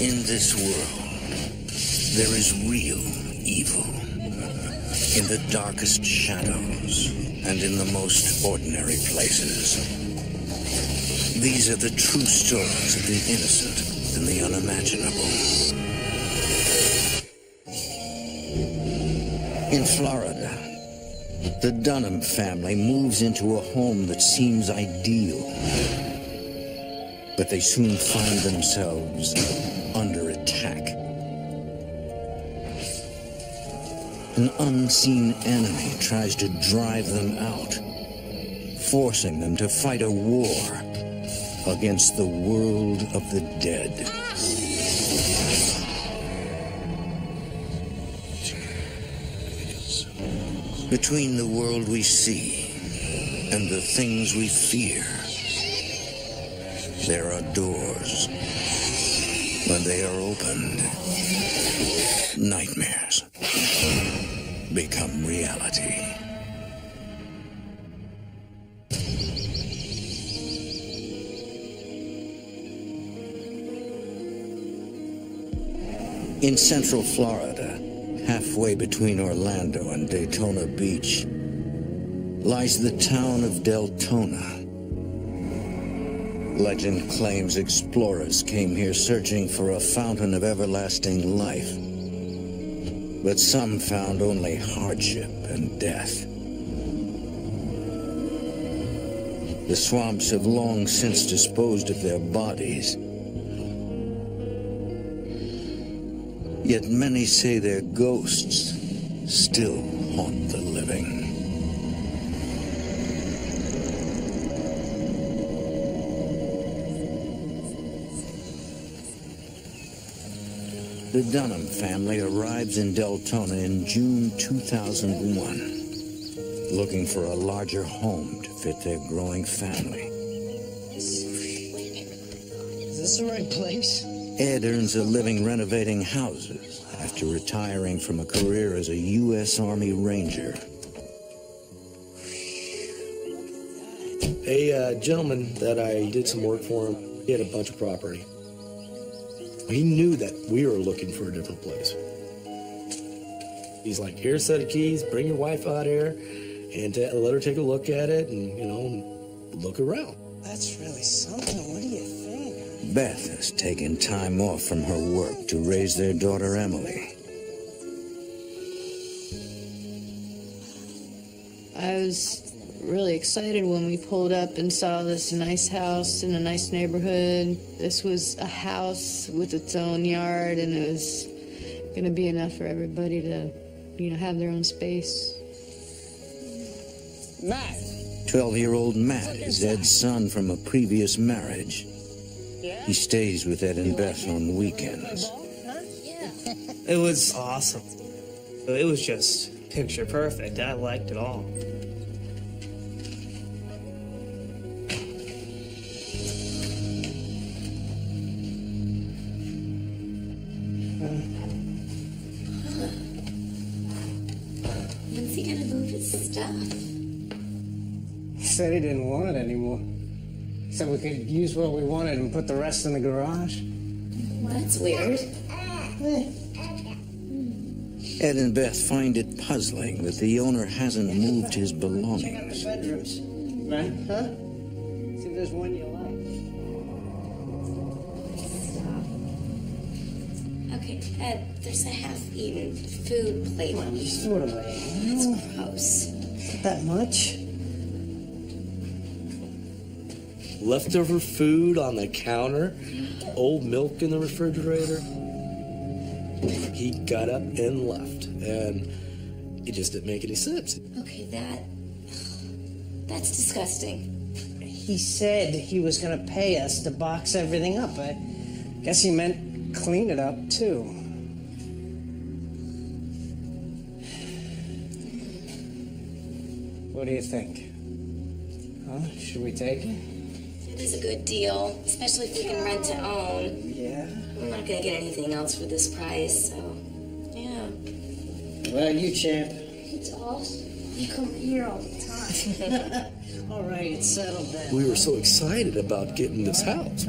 In this world, there is real evil. In the darkest shadows and in the most ordinary places. These are the true stories of the innocent and the unimaginable. In Florida, the Dunham family moves into a home that seems ideal. But they soon find themselves under attack. An unseen enemy tries to drive them out, forcing them to fight a war against the world of the dead. Between the world we see and the things we fear, there are doors. When they are opened, nightmares become reality. In Central Florida, halfway between Orlando and Daytona Beach, lies the town of Deltona. Legend claims explorers came here searching for a fountain of everlasting life. But some found only hardship and death. The swamps have long since disposed of their bodies. Yet many say their ghosts still haunt the living. The Dunham family arrives in Deltona in June 2001, looking for a larger home to fit their growing family. Is this the right place? Ed earns a living renovating houses after retiring from a career as a U.S. Army Ranger. A gentleman that I did some work for him, he had a bunch of property. He knew that we were looking for a different place. He's like, here's a set of keys, bring your wife out here, and let her take a look at it and, look around. That's really something. What do you think? Beth has taken time off from her work to raise their daughter Emily. I was really excited when we pulled up and saw this nice house in a nice neighborhood. This was a house with its own yard, and it was going to be enough for everybody to, have their own space. Matt. 12-year-old Matt is Ed's son from a previous marriage. He stays with Ed and Beth on weekends. It was awesome. It was just picture perfect. I liked it all. When's he gonna move his stuff? He said he didn't want it anymore. He said we could use what we wanted and put the rest in the garage. Well, that's weird. Ed and Beth find it puzzling that the owner hasn't moved his belongings. Bedrooms, right? Huh? See if there's one you like. Okay, Ed, there's a half-eaten food plate. Well, just throw it away. It's gross. Not that much. Leftover food on the counter, old milk in the refrigerator. He got up and left, and it just didn't make any sense. Okay, that's disgusting. He said he was going to pay us to box everything up. I guess he meant clean it up, too. What do you think? Huh? Should we take it? It is a good deal, especially if we can rent to own. Yeah. We're not gonna get anything else for this price, so yeah. Well, you champ. It's awesome. You come here all the time. All right, it's settled then. We were so excited about getting this house.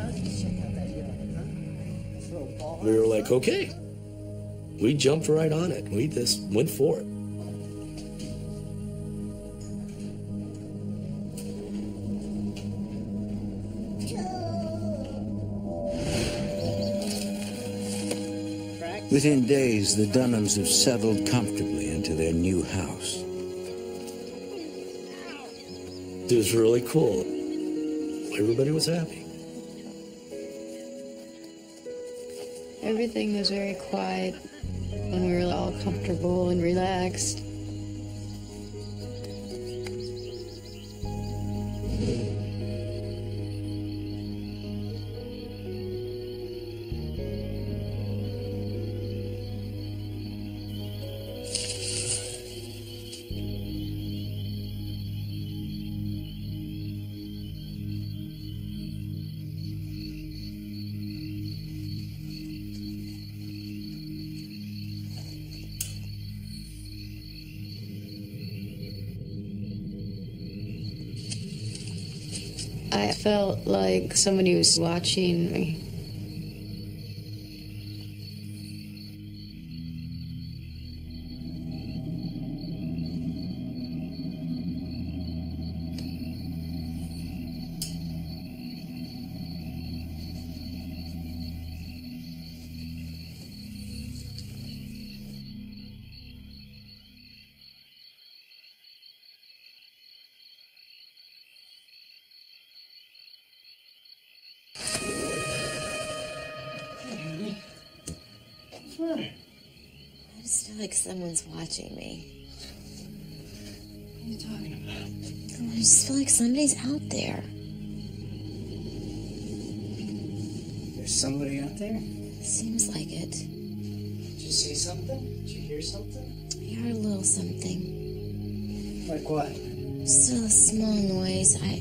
We were like, okay. We jumped right on it. We just went for it. Within days, the Dunhams have settled comfortably into their new house. It was really cool. Everybody was happy. Everything was very quiet when we were all comfortable and relaxed. I felt like somebody was watching me. I just feel like someone's watching me. What are you talking about? I just feel like somebody's out there. There's somebody out there? Seems like it. Did you see something? Did you hear something? I heard a little something. Like what? Just a small noise. Hey,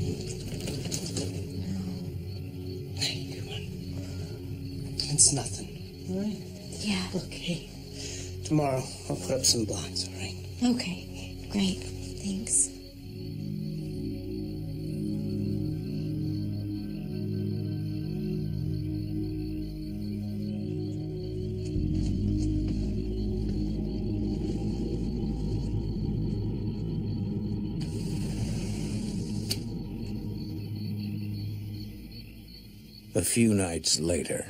come on. It's nothing, all right? Yeah. Look, hey, tomorrow I'll put up some blinds, all right? Okay. Great. Thanks. A few nights later.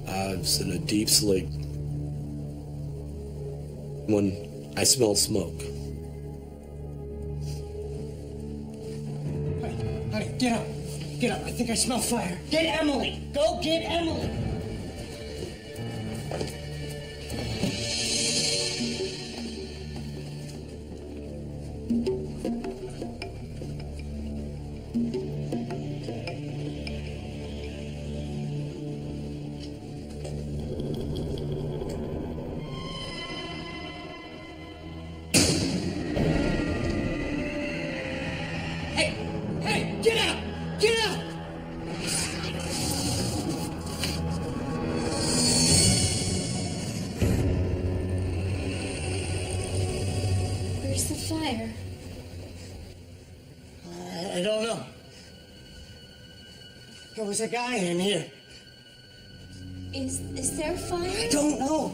I was in a deep sleep when I smelled smoke. Honey, get up. Get up. I think I smell fire. Get Emily. Go get Emily. Hey, get out! Get out! Where's the fire? I don't know. There was a guy in here. Is there fire? I don't know.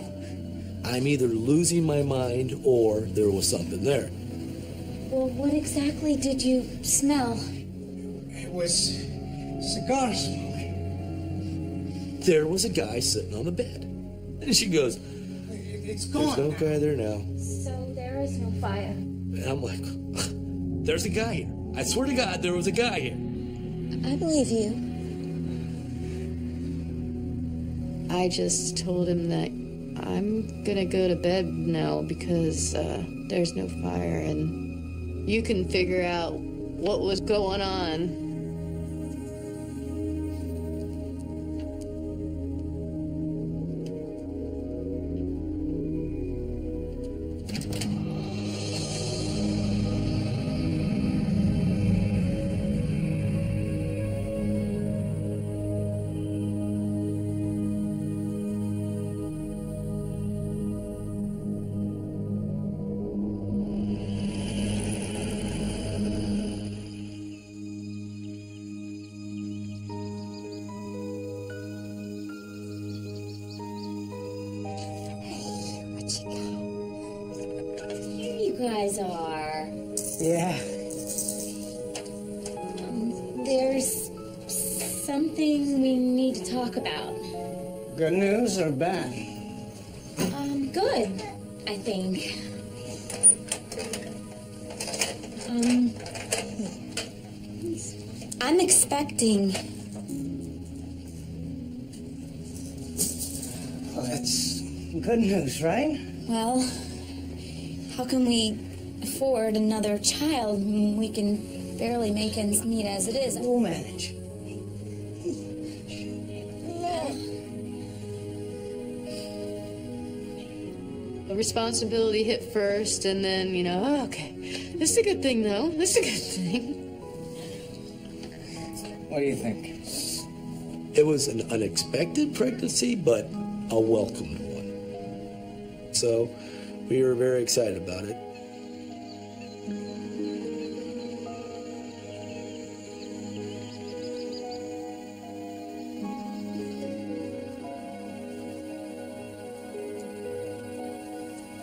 I'm either losing my mind or there was something there. Well, what exactly did you smell? It was cigar smoke. There was a guy sitting on the bed. And she goes, It's there's no gone. guy there now. So there is no fire. And I'm like, there's a guy here. I swear to God, there was a guy here. I believe you. I just told him that I'm gonna go to bed now because there's no fire and you can figure out what was going on. about? Good news or bad? Good, I think. I'm expecting. Well, that's good news, right? Well, how can we afford another child when we can barely make ends meet as it is? We'll manage. The responsibility hit first, and then, oh, okay. This is a good thing, though. This is a good thing. What do you think? It was an unexpected pregnancy, but a welcomed one. So we were very excited about it.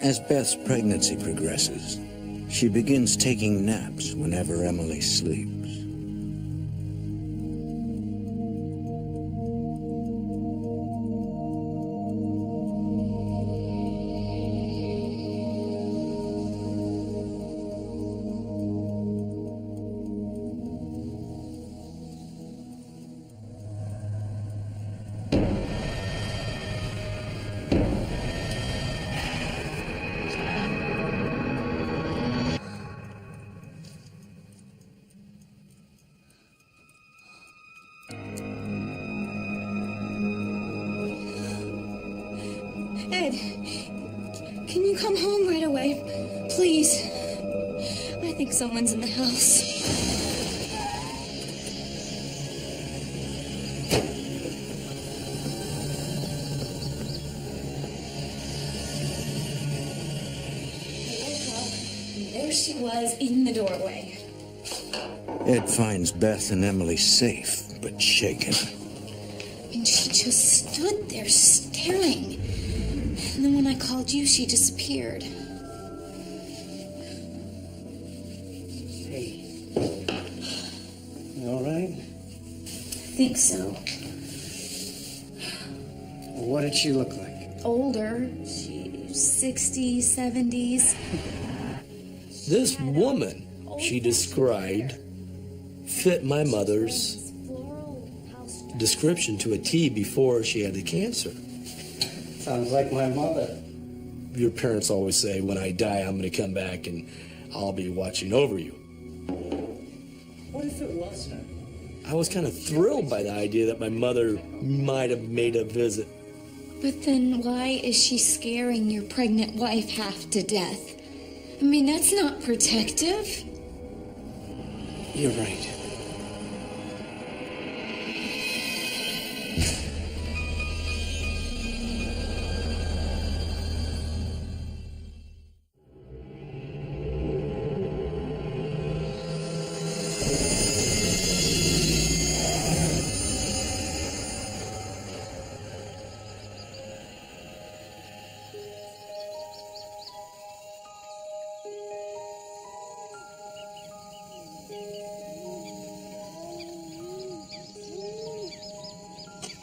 As Beth's pregnancy progresses, she begins taking naps whenever Emily sleeps. Ed, can you come home right away? Please. I think someone's in the house. There she was in the doorway. Ed finds Beth and Emily safe, but shaken. And she just stood there staring. And then when I called you, she disappeared. Hey. You all right? I think so. What did she look like? Older. She 60s, 70s. This woman she described fit my mother's description to a T before she had the cancer. Sounds like my mother. Your parents always say, when I die, I'm going to come back and I'll be watching over you. What if it wasn't? I was kind of thrilled by the idea that my mother might have made a visit. But then why is she scaring your pregnant wife half to death? I mean, that's not protective. You're right.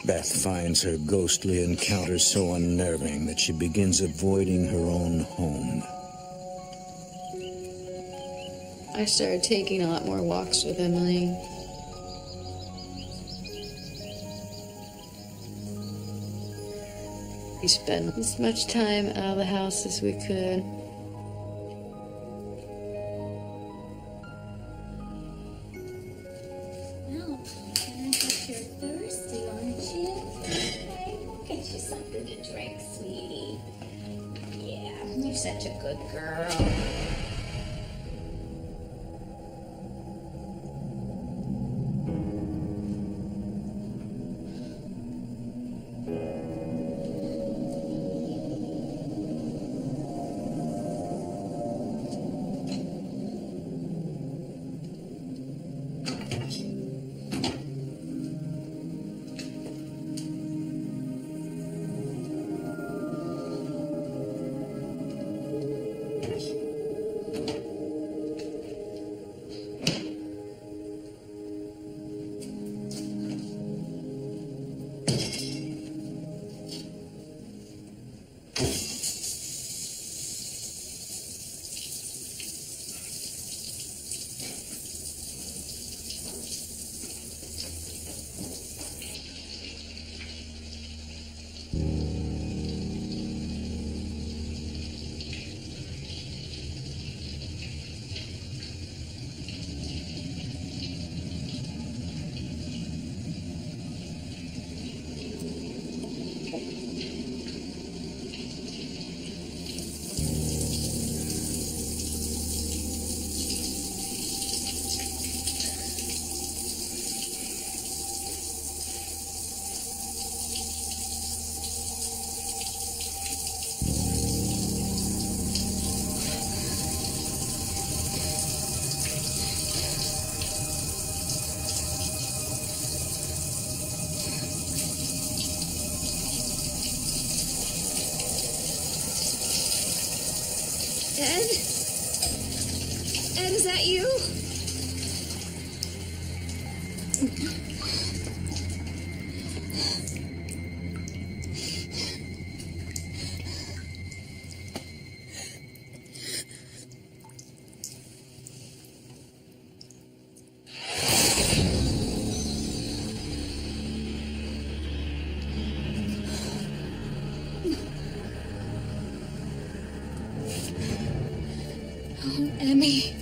Beth finds her ghostly encounters so unnerving that she begins avoiding her own home. I started taking a lot more walks with Emily. We spent as much time out of the house as we could. Well, sounds like you're thirsty, aren't you? Hey, we'll get you something to drink, sweetie. Yeah, you're such a good girl. Ed? Ed, is that you? Emmy.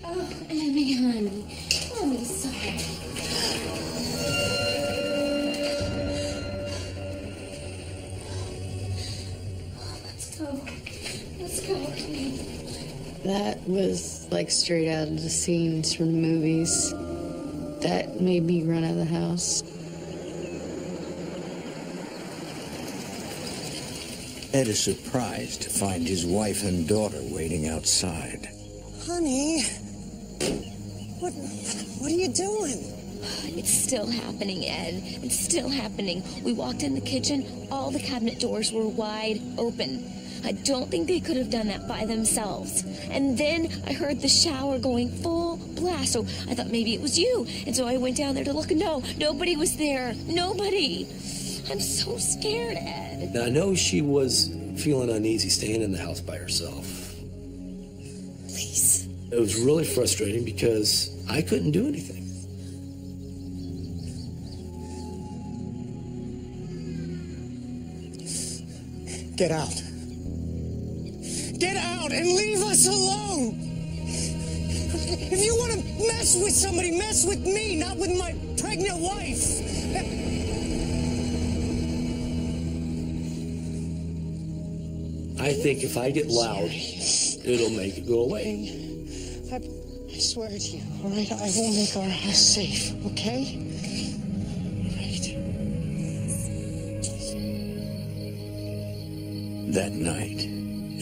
Oh, Emmy, honey. Emmy's sorry. Let's go. Let's go. That was like straight out of the scenes from the movies. That made me run out of the house. Ed is surprised to find his wife and daughter waiting outside. Honey, what are you doing? It's still happening, Ed. It's still happening. We walked in the kitchen, all the cabinet doors were wide open. I don't think they could have done that by themselves. And then I heard the shower going full blast, so I thought maybe it was you. And so I went down there to look, and no, nobody was there. Nobody. I'm so scared, Ed. Now, I know she was feeling uneasy staying in the house by herself. Please. It was really frustrating because I couldn't do anything. Get out. Get out and leave us alone. If you want to mess with somebody, mess with me, not with my pregnant wife. I think if I get loud, it'll make it go away. I swear to you, all right? I will make our house safe, okay? That night,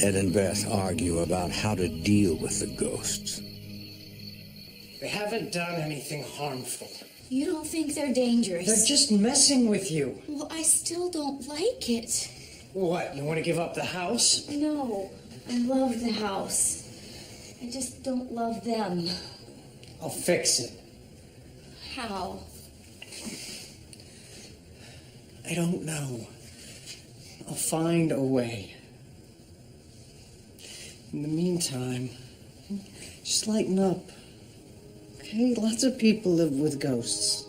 Ed and Beth argue about how to deal with the ghosts. They haven't done anything harmful. You don't think they're dangerous? They're just messing with you. Well, I still don't like it. What, you want to give up the house? No, I love the house. I just don't love them. I'll fix it. How? I don't know. I'll find a way. In the meantime, just lighten up. Okay? Lots of people live with ghosts.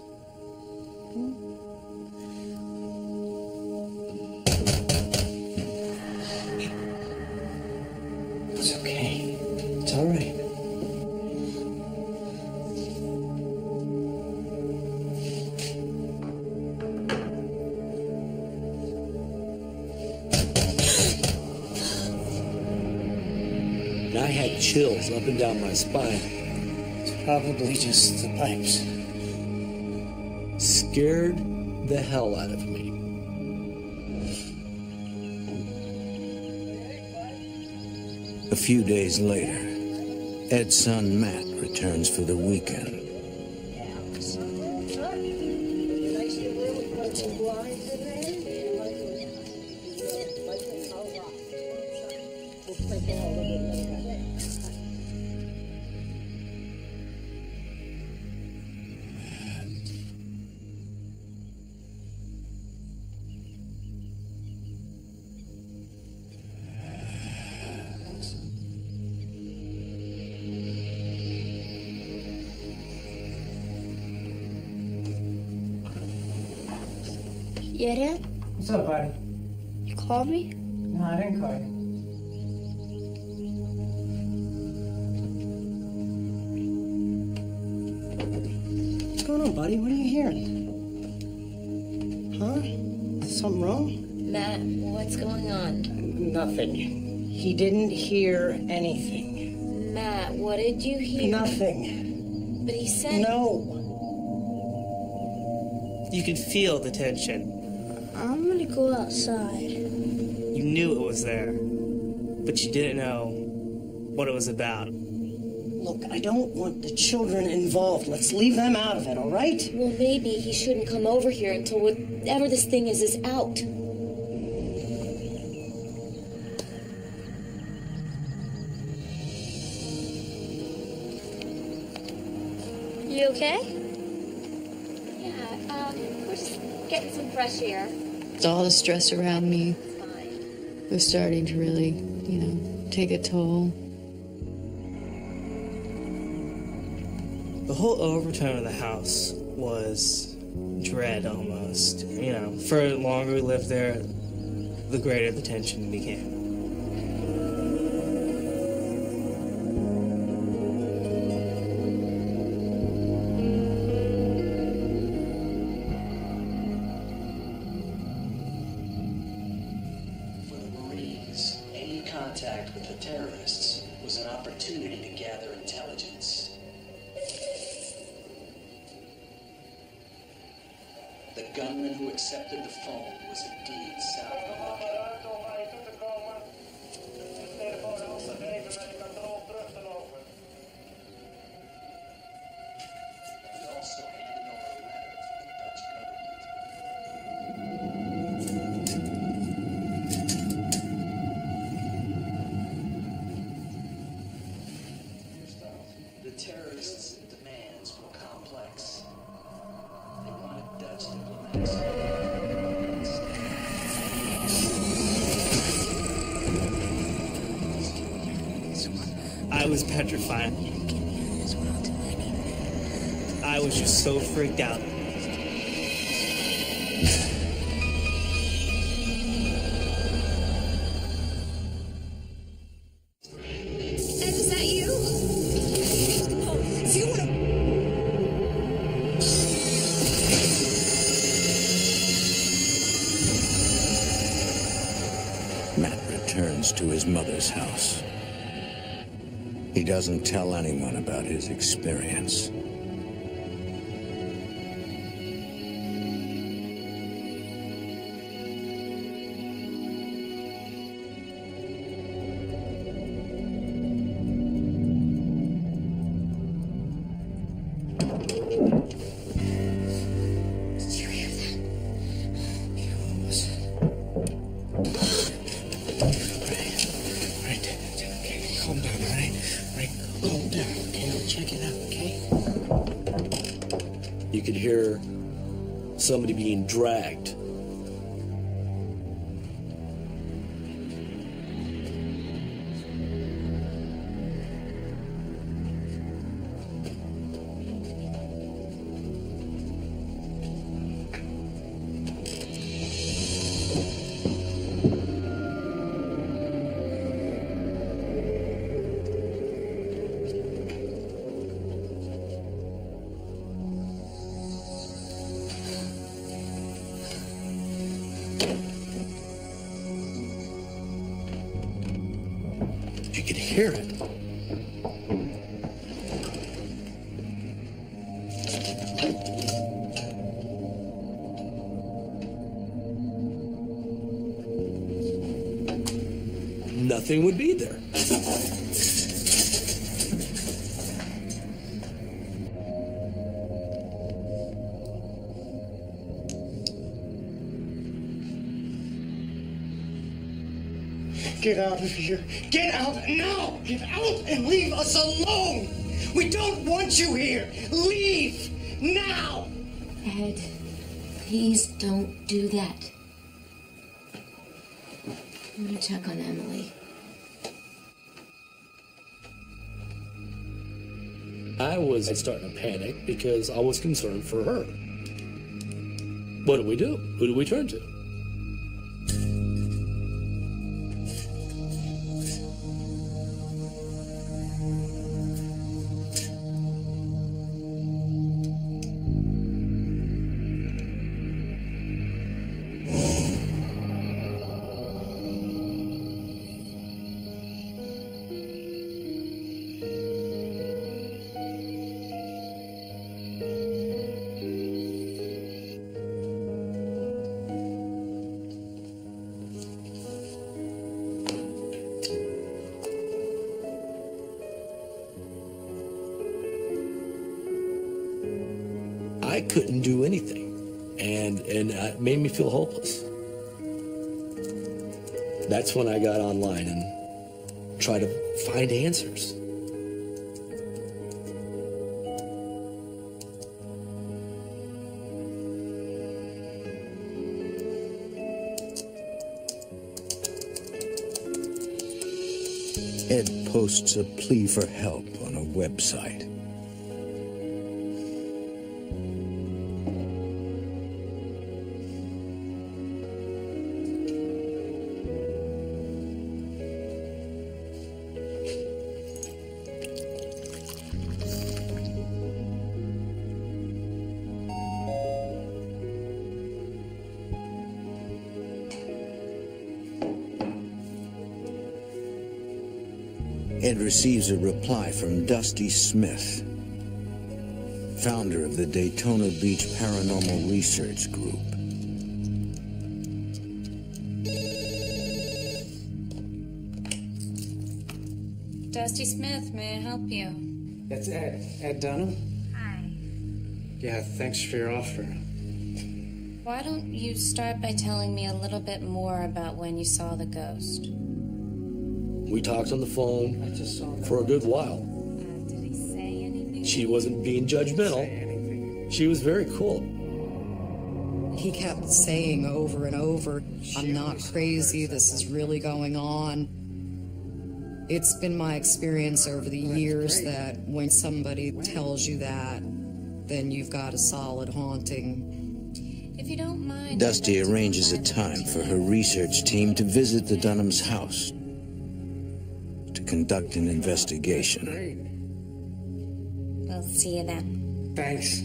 It's okay. It's all right. And I had chills up and down my spine. It's probably just the pipes. Scared the hell out of me. A few days later, Ed's son Matt returns for the weekend. Yeah, Dad? What's up, buddy? You called me? No, I didn't call you. What's going on, buddy? What are you hearing? Huh? Is something wrong? Matt, what's going on? Nothing. He didn't hear anything. Matt, what did you hear? Nothing. But he said... No. You could feel the tension. I'm gonna go outside. You knew it was there, but you didn't know what it was about. Look, I don't want the children involved. Let's leave them out of it, all right? Well, maybe he shouldn't come over here until whatever this thing is out. okay? Yeah, we're just getting some fresh air. All the stress around me It's fine. was starting to really, take a toll. The whole overtone of the house was dread almost. For the longer we lived there, the greater the tension became. For the Marines, any contact with the terrorists was an opportunity to gather intelligence. The gunman who accepted the phone was indeed Sal Milwaukee. He also handed over a letter from the Dutch government. The terrorists' demands were complex. They wanted Dutch diplomats. I was petrified. I was just so freaked out. Ed, is that you? If you want to... Matt returns to his mother's house. He doesn't tell anyone about his experience. Did you hear that? Right. Okay, calm down, all right? Right, calm down, okay? I'll check it out, okay? You could hear somebody being dragged. You could hear it. Nothing would be there. Get out of here. Get out now. Get out and leave us alone. We don't want you here. Leave now. Ed, please don't do that. I'm gonna check on Emily. I was starting to panic because I was concerned for her. What do we do? Who do we turn to? I couldn't do anything, and it made me feel hopeless. That's when I got online and tried to find answers. Ed posts a plea for help on a website. Ed receives a reply from Dusty Smith, founder of the Daytona Beach Paranormal Research Group. Dusty Smith, may I help you? That's Ed. Ed Dunham? Hi. Yeah, thanks for your offer. Why don't you start by telling me a little bit more about when you saw the ghost? We talked on the phone for a good while. Did he say anything? She wasn't being judgmental. She was very cool. He kept saying over and over, I'm not crazy, this is really going on. It's been my experience over the years that when somebody tells you that, then you've got a solid haunting. If you don't mind... Dusty arranges a time for her research team to visit the Dunhams' house to conduct an investigation. We'll see you then. Thanks.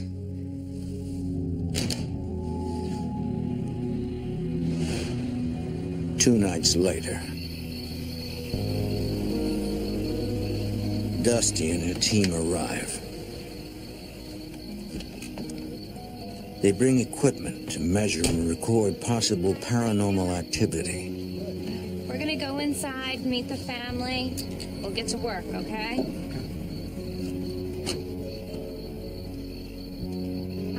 Two nights later, Dusty and her team arrive. They bring equipment to measure and record possible paranormal activity. We're gonna go inside, meet the family. We'll get to work, okay?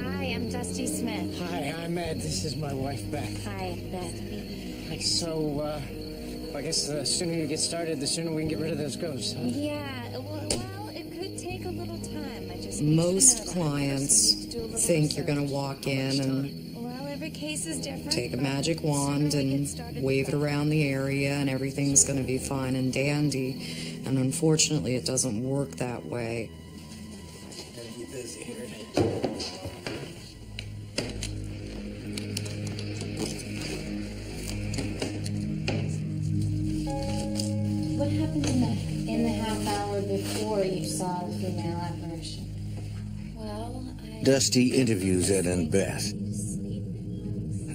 Hi, I'm Dusty Smith. Hi, I'm Ed. This is my wife, Beth. Hi, Beth. So, I guess the sooner you get started, the sooner we can get rid of those ghosts, huh? Yeah, well, it could take a little time. I just Most clients think you're going to walk in and well, every case is different. take a magic wand and wave it around the area and everything's going to be fine and dandy. And unfortunately, it doesn't work that way. Gotta be busy here. What happened in the half hour before you saw the female apparition? Well, Dusty interviews Ed and Beth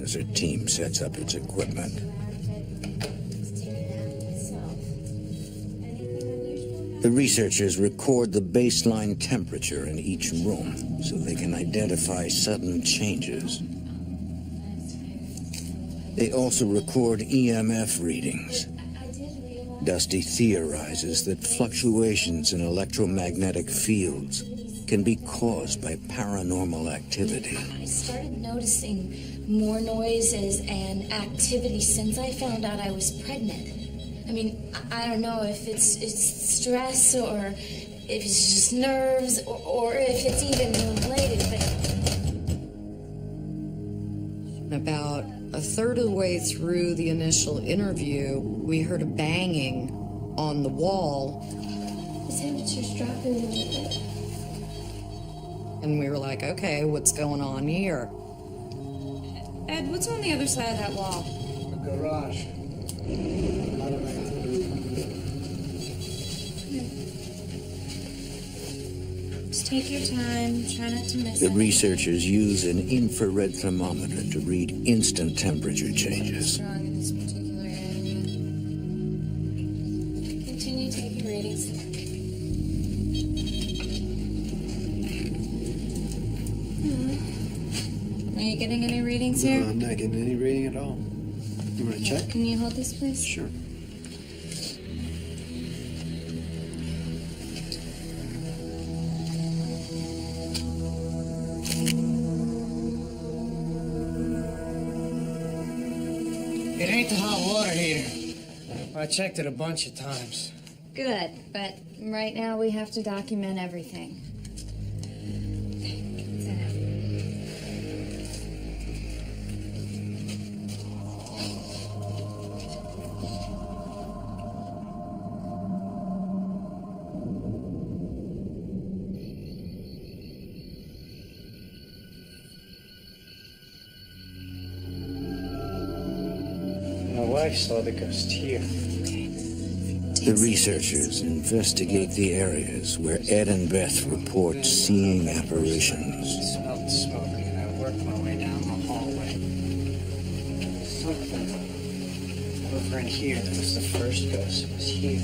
as her team sets up its equipment. The researchers record the baseline temperature in each room so they can identify sudden changes. They also record EMF readings. Dusty theorizes that fluctuations in electromagnetic fields can be caused by paranormal activity. I started noticing more noises and activity since I found out I was pregnant. I mean, I don't know if it's stress or if it's just nerves or if it's even related, but... About a third of the way through the initial interview, we heard a banging on the wall. The temperature's dropping a little bit. And we were like, okay, what's going on here? Ed, what's on the other side of that wall? The garage. Just take your time, try not to miss The it. researchers use an infrared thermometer to read instant temperature changes. Strong in this particular area. Continue taking readings. Are you getting any readings here? No, I'm not getting any reading at all. You want to check? Can you hold this, please? Sure. It ain't the hot water heater. I checked it a bunch of times. Good, but right now we have to document everything. wife saw the ghost here. The researchers investigate the areas where Ed and Beth report seeing apparitions. I smelled smoke and I worked my way down the hallway. Something over in here. That was the first ghost. It was here.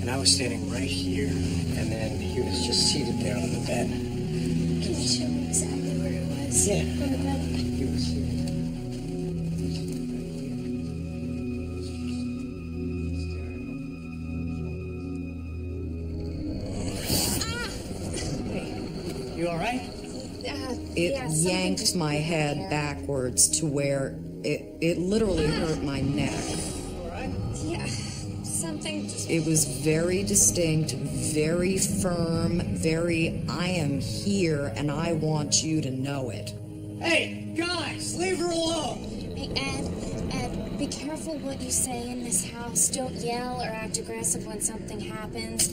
And I was standing right here. And then he was just seated there on the bed. Can you show me exactly where it was? Yeah. On the bed? He was here. You all right? It Yeah, something yanked just my hit head here. backwards to where it literally hurt my neck. Yeah, something just... It was very distinct, very firm, very, I am here and I want you to know it. Hey, guys, leave her alone. Hey, Ed, be careful what you say in this house. Don't yell or act aggressive when something happens.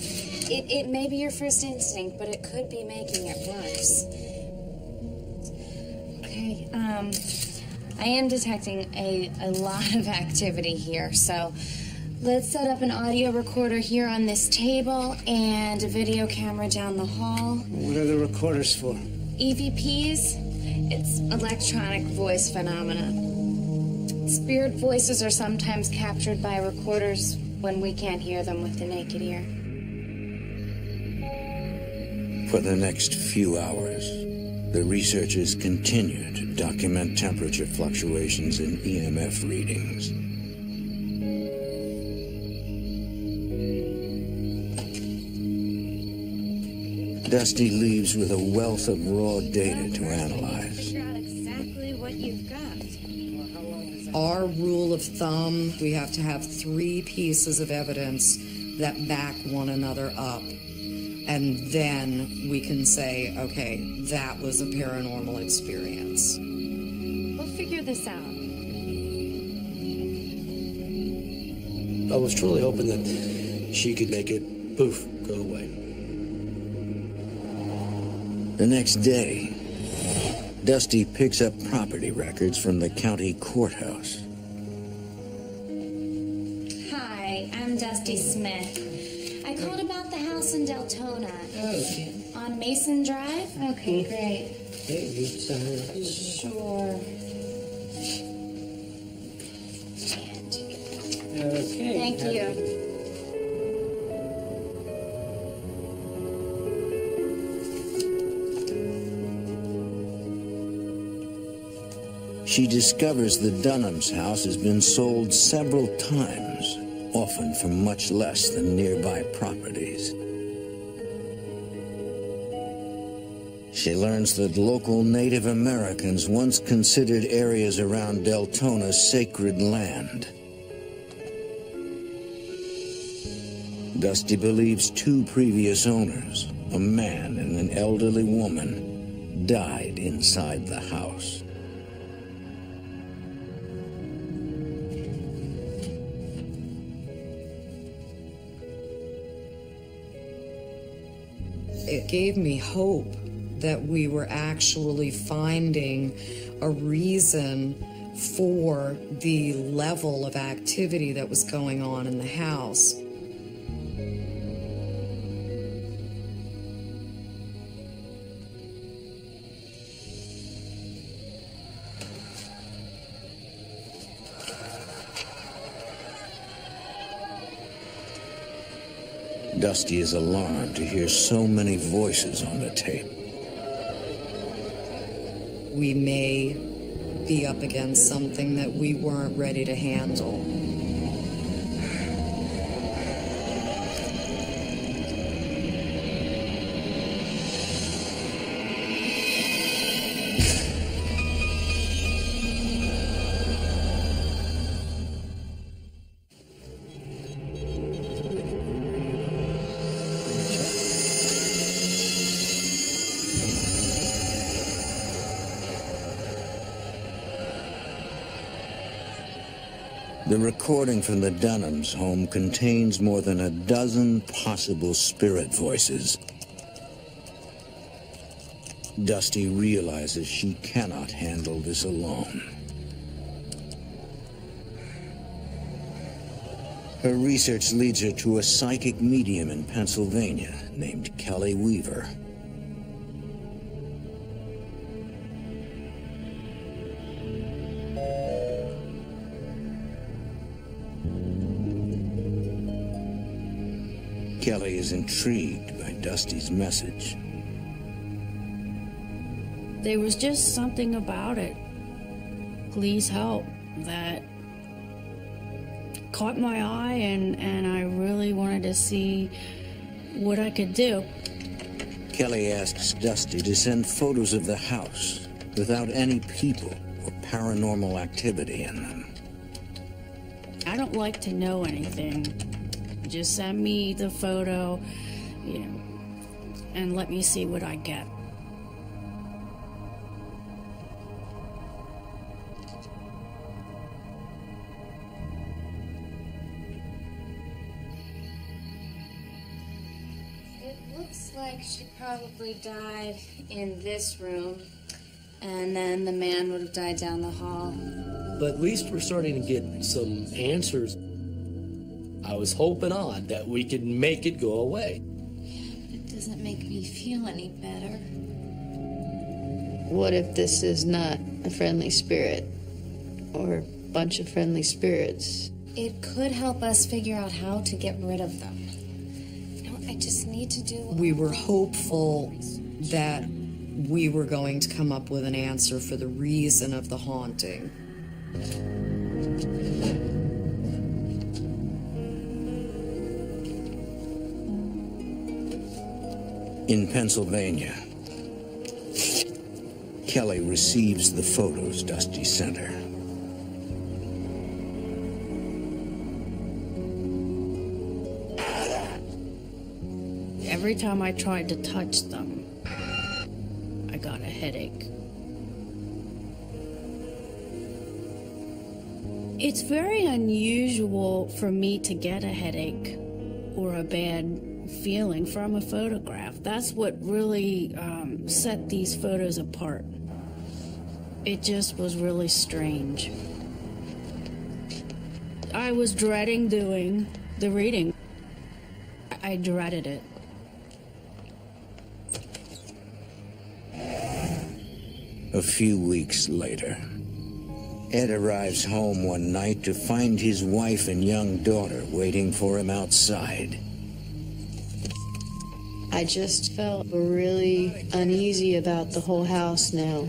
It may be your first instinct, but it could be making it worse. Okay, I am detecting a lot of activity here, so let's set up an audio recorder here on this table and a video camera down the hall. What are the recorders for? EVPs, it's electronic voice phenomena. Spirit voices are sometimes captured by recorders when we can't hear them with the naked ear. For the next few hours, the researchers continue to document temperature fluctuations in EMF readings. Dusty leaves with a wealth of raw data to analyze. Figure out exactly what you've got. Our rule of thumb, we have to have 3 pieces of evidence that back one another up. And then we can say, okay, that was a paranormal experience. We'll figure this out. I was truly hoping that she could make it, poof, go away. The next day, Dusty picks up property records from the county courthouse. Hi, I'm Dusty Smith. I called about the house in Deltona. On Mason Drive? Okay, great. Hey, you sign. Sure. Okay. Thank you. She discovers the Dunham's house has been sold several times, often for much less than nearby properties. She learns that local Native Americans once considered areas around Deltona sacred land. Dusty believes 2 previous owners, a man and an elderly woman, died inside the house. It gave me hope that we were actually finding a reason for the level of activity that was going on in the house. Dusty is alarmed to hear so many voices on the tape. We may be up against something that we weren't ready to handle. The recording from the Dunham's home contains more than a dozen possible spirit voices. Dusty realizes she cannot handle this alone. Her research leads her to a psychic medium in Pennsylvania named Kelly Weaver. Kelly is intrigued by Dusty's message. There was just something about it. Please help. That caught my eye, and I really wanted to see what I could do. Kelly asks Dusty to send photos of the house without any people or paranormal activity in them. I don't like to know anything. Just send me the photo, and let me see what I get. Looks like she probably died in this room, and then the man would have died down the hall. But at least we're starting to get some answers. I was hoping on that we could make it go away. It doesn't make me feel any better. What if this is not a friendly spirit or a bunch of friendly spirits? It could help us figure out how to get rid of them. I just need to do... We were hopeful that we were going to come up with an answer for the reason of the haunting. In Pennsylvania, Kelly receives the photos Dusty sent her. Every time I tried to touch them, I got a headache. It's very unusual for me to get a headache or a bad feeling from a photograph. That's what really set these photos apart. It just was really strange. I was dreading doing the reading. I dreaded it. A few weeks later, Ed arrives home one night to find his wife and young daughter waiting for him outside. I just felt really uneasy about the whole house now.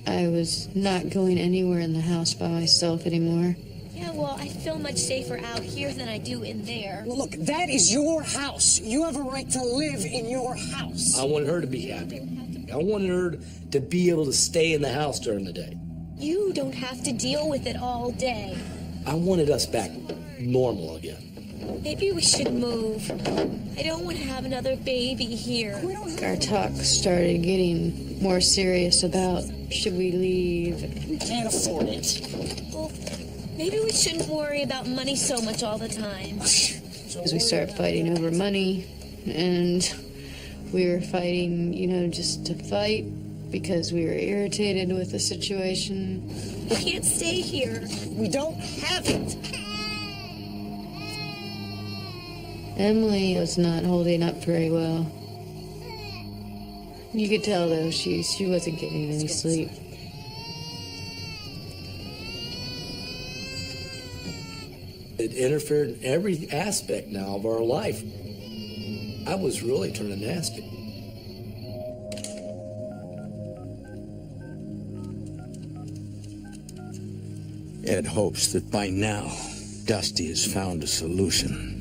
I was not going anywhere in the house by myself anymore. Yeah, well, I feel much safer out here than I do in there. Well, look, that is your house. You have a right to live in your house. I wanted her to be happy. I wanted her to be able to stay in the house during the day. You don't have to deal with it all day. I wanted us back normal again. Maybe we should move. I don't want to have another baby here. Our talk started getting more serious about should we leave. We can't afford it. Well, maybe we shouldn't worry about money so much all the time. As we started fighting over money, and we were fighting, just to fight because we were irritated with the situation. We can't stay here. We don't have it. Emily was not holding up very well. You could tell, though, she wasn't getting any sleep. It interfered in every aspect now of our life. I was really turning nasty. Ed hopes that by now, Dusty has found a solution.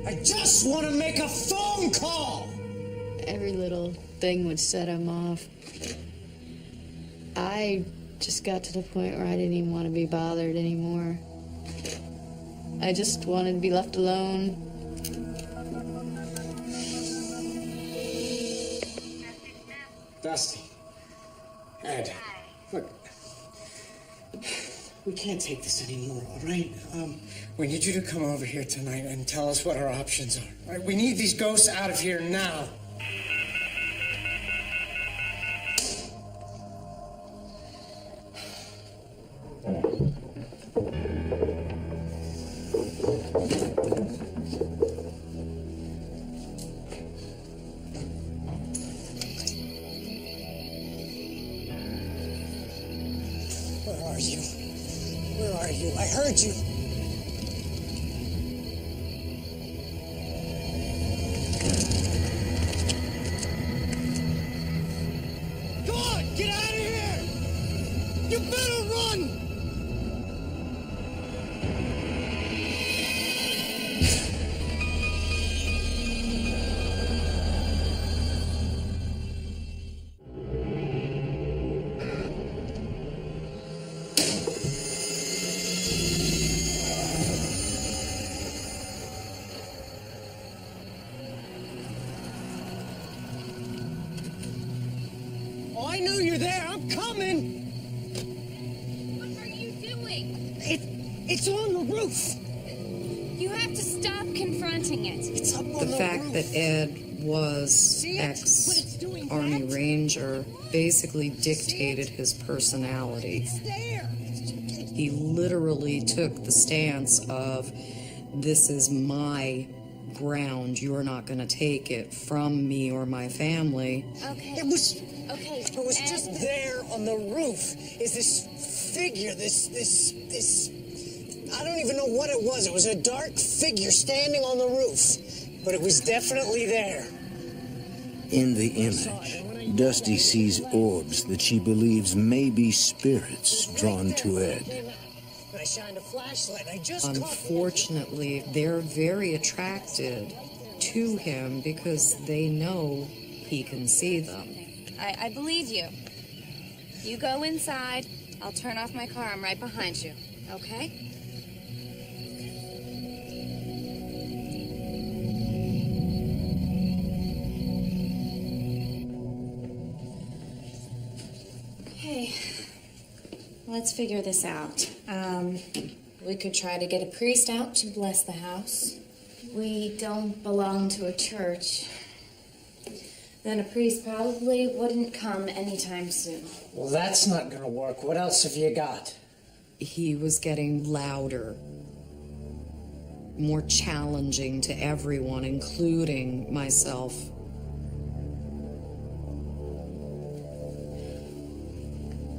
I just want to make a phone call. Every little thing would set him off. I just got to the point where I didn't even want to be bothered anymore. I just wanted to be left alone. Dusty. Ed. Look. We can't take this anymore, all right? We need you to come over here tonight and tell us what our options are. All right? We need these ghosts out of here now. you? Where are you? I heard you. Come on, get out of here! You better run! Oh, I know you're there. I'm coming. What are you doing? It's on the roof. You have to stop confronting it. It's up on The fact roof. that Ed was ex-Army Ranger basically dictated his personality. He literally took the stance of, this is my ground, you're not going to take it from me or my family. Okay. It was Ed. just there on the roof. Is this figure, this I don't even know what it was. It was a dark figure standing on the roof, but it was definitely there. In the image, Dusty sees orbs that she believes may be spirits drawn to Ed. I shined a flashlight. I just Unfortunately, they're very attracted to him because they know he can see them. I believe you. You go inside. I'll turn off my car. I'm right behind you. Okay? Okay. Let's figure this out. We could try to get a priest out to bless the house. We don't belong to a church. Then a priest probably wouldn't come anytime soon. Well, that's not gonna work. What else have you got? He was getting louder, more challenging to everyone, including myself.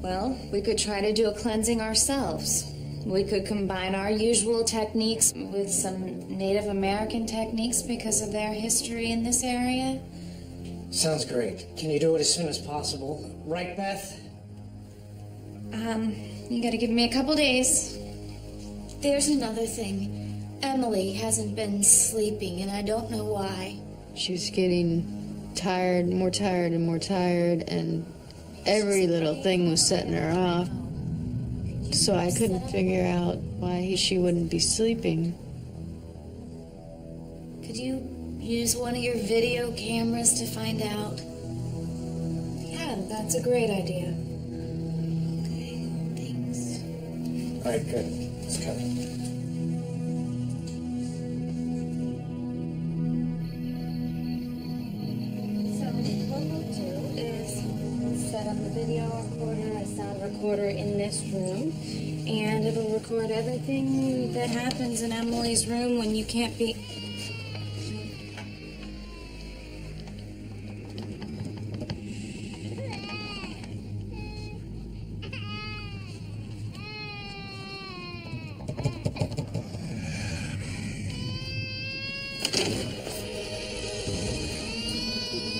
Well, we could try to do a cleansing ourselves. We could combine our usual techniques with some Native American techniques because of their history in this area. Sounds great. Can you do it as soon as possible? Right, Beth? You gotta give me a couple days. There's another thing. Emily hasn't been sleeping, and I don't know why. She was getting tired, more tired, and more tired, and every little thing was setting her off. So I couldn't figure out why she wouldn't be sleeping. Could you use one of your video cameras to find out? Yeah, that's a great idea. Okay, thanks. All right, good. Let's go. So what we'll do is set up a video recorder, a sound recorder in this room, and it'll record everything that happens in Emily's room when you can't be...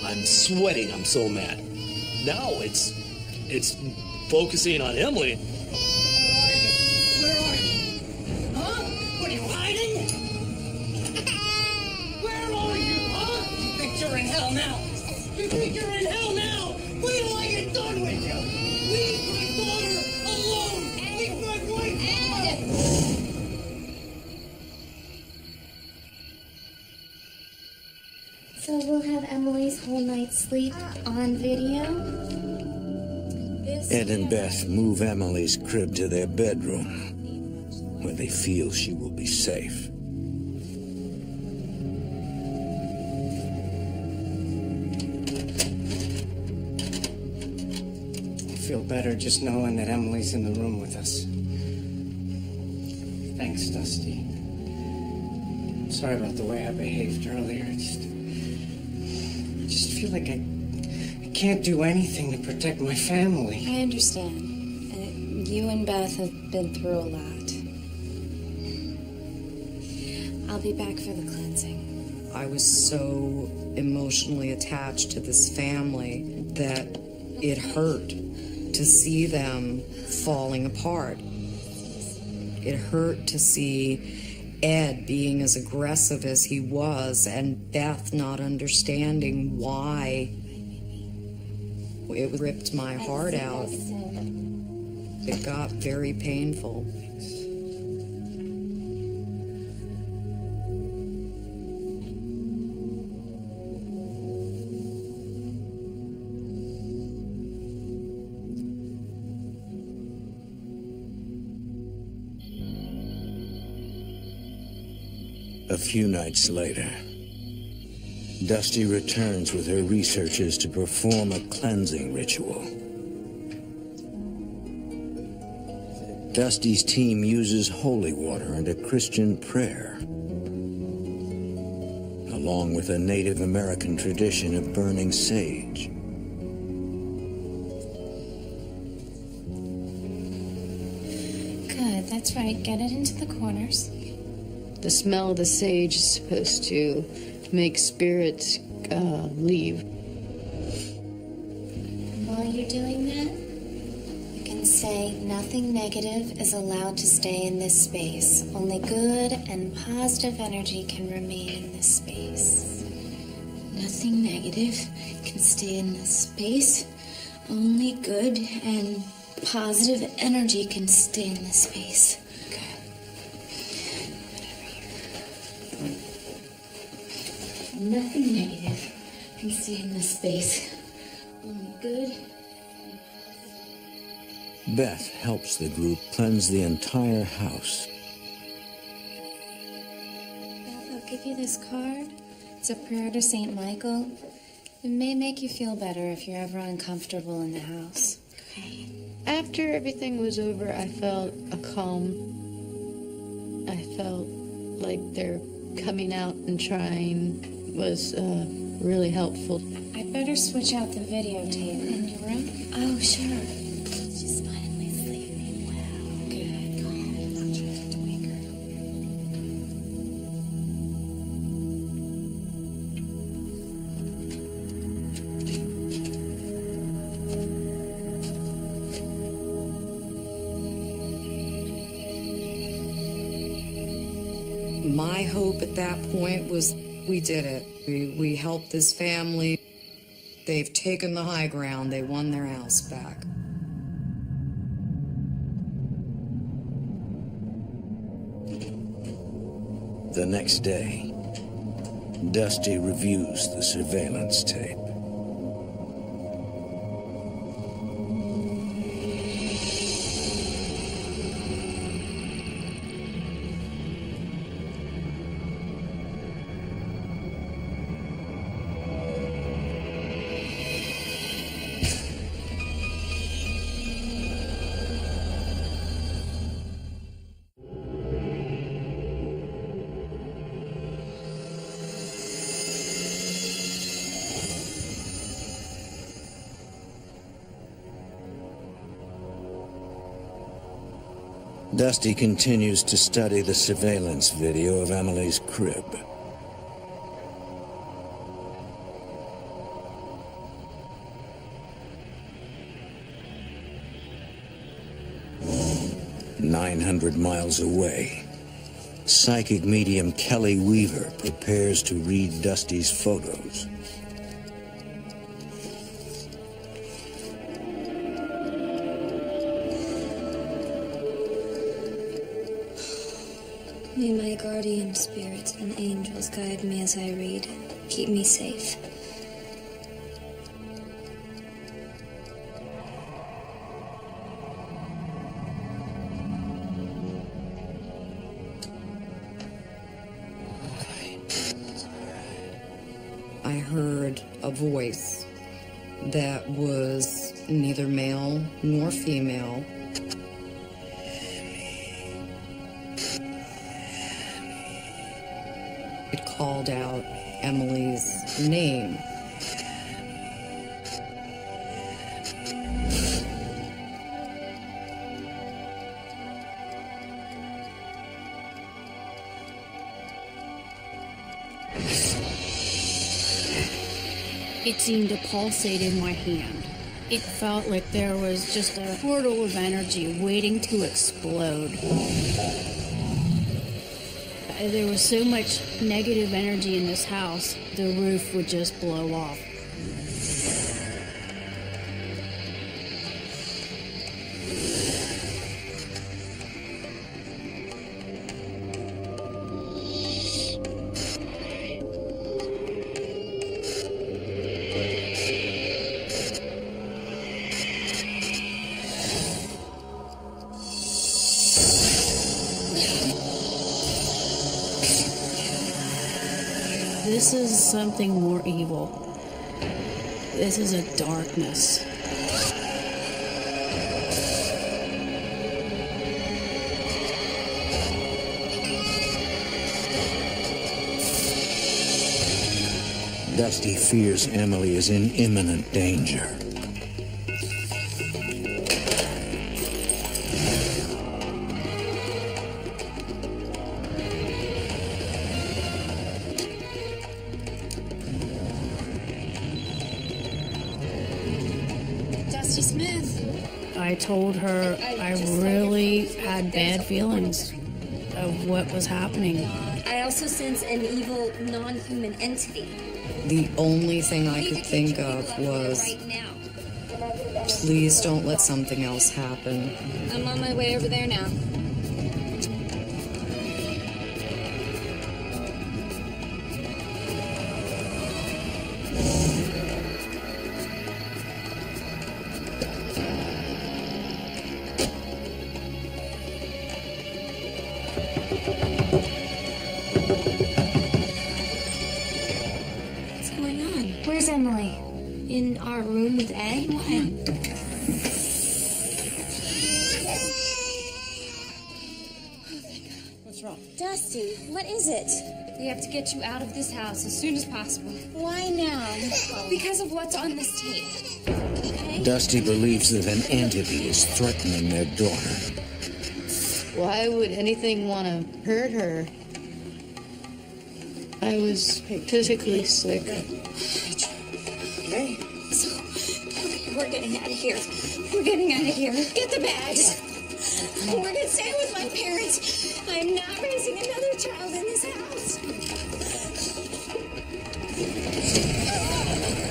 I'm sweating. I'm so mad. Now it's focusing on Emily. Where are you? Huh? What are you hiding? Where are you? Huh? You think you're in hell now? You think you're in hell now? Wait till I get done with you. Leave my daughter alone. Leave my wife alone. So we'll have Emily's whole night's sleep on video. Ed and Beth move Emily's crib to their bedroom, where they feel she will be safe. I feel better just knowing that Emily's in the room with us. Thanks, Dusty. Sorry about the way I behaved earlier. I just feel like I can't do anything to protect my family. I understand. You and Beth have been through a lot. I'll be back for the cleansing. I was so emotionally attached to this family that it hurt to see them falling apart. It hurt to see Ed being as aggressive as he was and Beth not understanding why. It ripped my heart out. It got very painful. A few nights later, Dusty returns with her researchers to perform a cleansing ritual. Dusty's team uses holy water and a Christian prayer, along with a Native American tradition of burning sage. Good, that's right. Get it into the corners. The smell of the sage is supposed to make spirits leave. While you're doing that, you can say nothing negative is allowed to stay in this space. Only good and positive energy can remain in this space. Nothing negative can stay in this space. Only good and positive energy can stay in this space. Nothing negative can stay in this space. Only good. Beth helps the group cleanse the entire house. Beth, I'll give you this card. It's a prayer to St. Michael. It may make you feel better if you're ever uncomfortable in the house. After everything was over, I felt a calm. I felt like their coming out and trying was really helpful. I better switch out the videotape in your room. Oh, sure. She's finally sleeping well. Good. Not trying to wake her. My hope at that point was we did it. We helped this family. They've taken the high ground. They won their house back. The next day, Dusty reviews the surveillance tape. Dusty continues to study the surveillance video of Emily's crib. "900 miles away, psychic medium Kelly Weaver prepares to read Dusty's photos. May my guardian spirits and angels guide me as I read. Keep me safe. I heard a voice that was neither male nor female. It called out Emily's name. it seemed to pulsate in my hand. It felt like there was just a portal of energy waiting to explode. There was so much negative energy in this house, the roof would just blow off. This is something more evil. This is a darkness. Dusty fears Emily is in imminent danger. Dusty Smith. I told her I really had bad feelings of what was happening. I also sense an evil, non-human entity. The only thing I could think of was, please don't let something else happen. I'm on my way over there now. What's going on? Where's Emily? In our room with Ed? Why? What's wrong? Dusty, what is it? We have to get you out of this house as soon as possible. Why now? Because of what's on this tape. Dusty believes that an entity is threatening their daughter. Why would anything want to hurt her? I was physically sick. Okay, we're getting out of here. We're getting out of here. Get the bags. We're going to stay with my parents. I'm not raising another child in this house.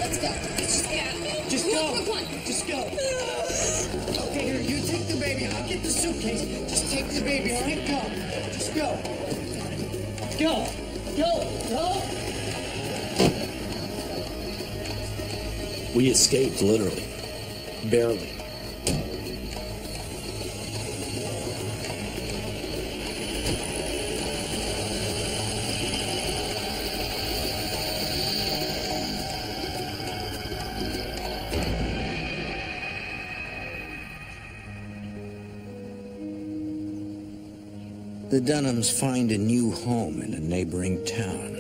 Let's go. Just go. Just go. Okay, here, you take the baby. I'll get the suitcase. Just take the baby, all right? Go. Just go. Go. Go. We escaped, literally. Barely. The Dunhams find a new home in a neighboring town.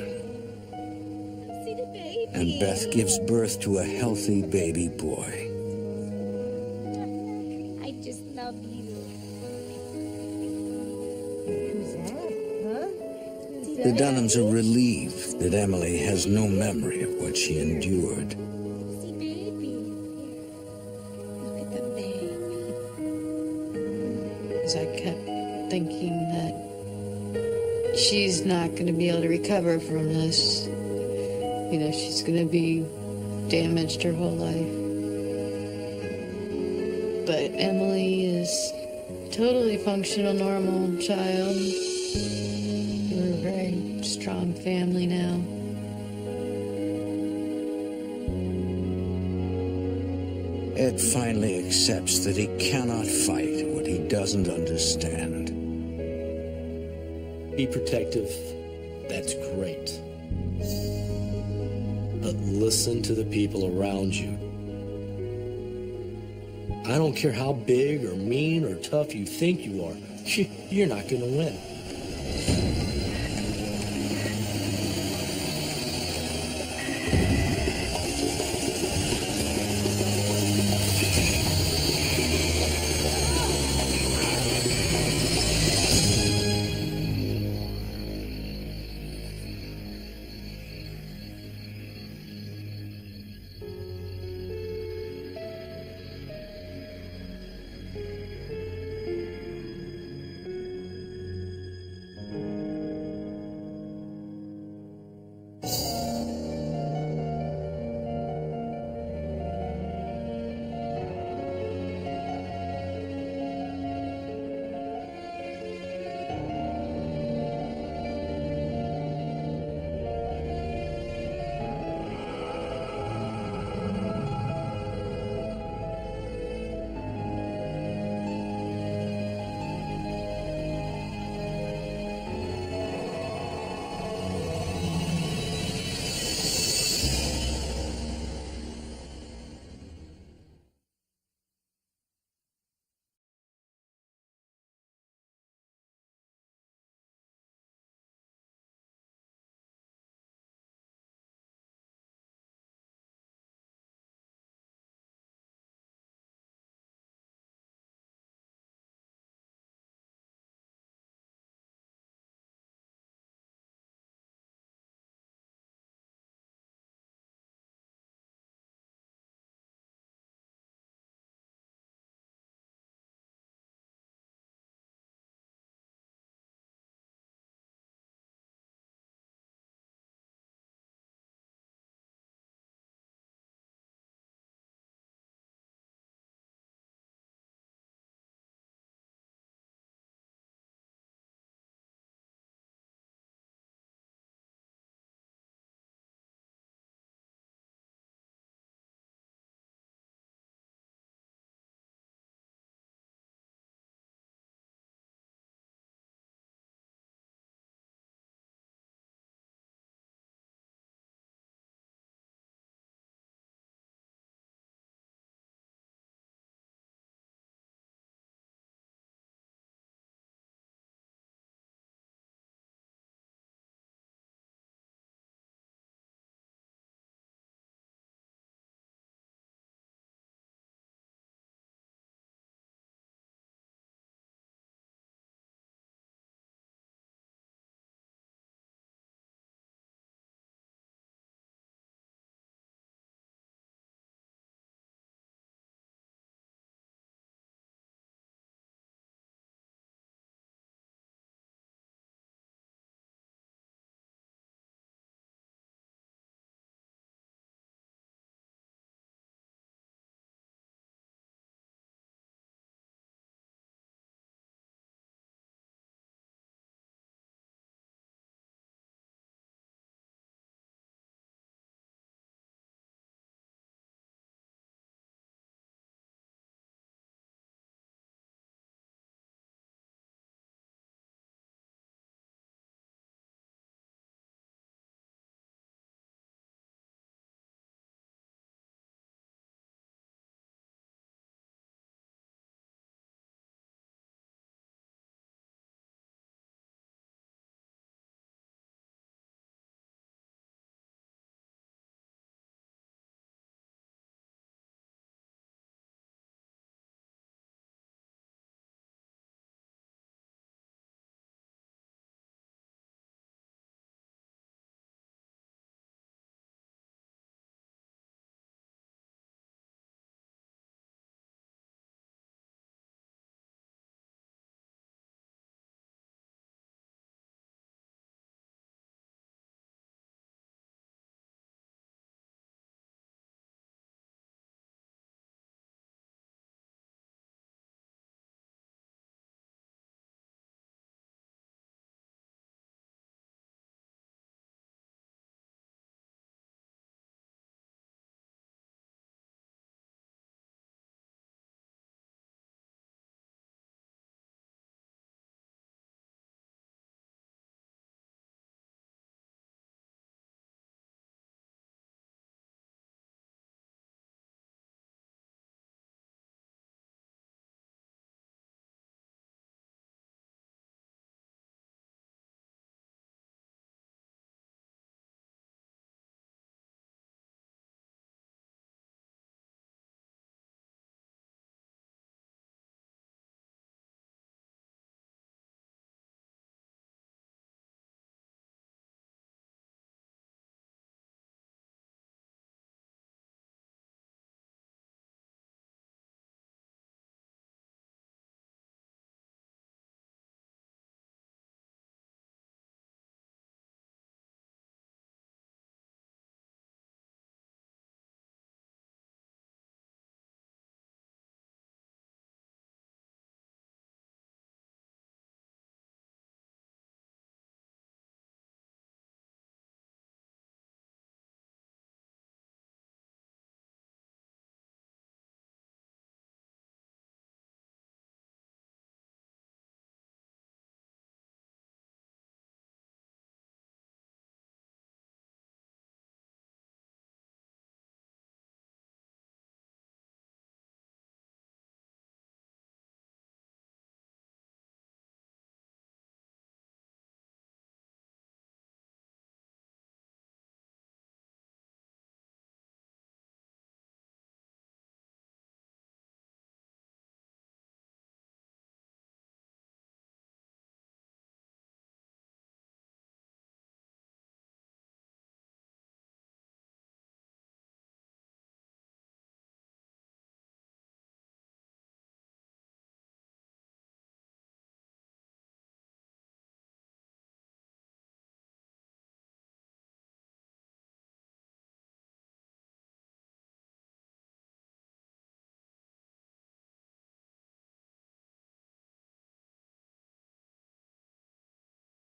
See the baby. And Beth gives birth to a healthy baby boy. I just love you. The Dunhams are relieved that Emily has no memory of what she endured. See baby. Look at the baby. Because I kept thinking that she's not going to be able to recover from this. You know, she's going to be damaged her whole life. But Emily is totally functional, normal child. We're a very strong family now. Ed finally accepts that he cannot fight what he doesn't understand. Be protective. That's great. But listen to the people around you. I don't care how big or mean or tough you think you are. You're not going to win.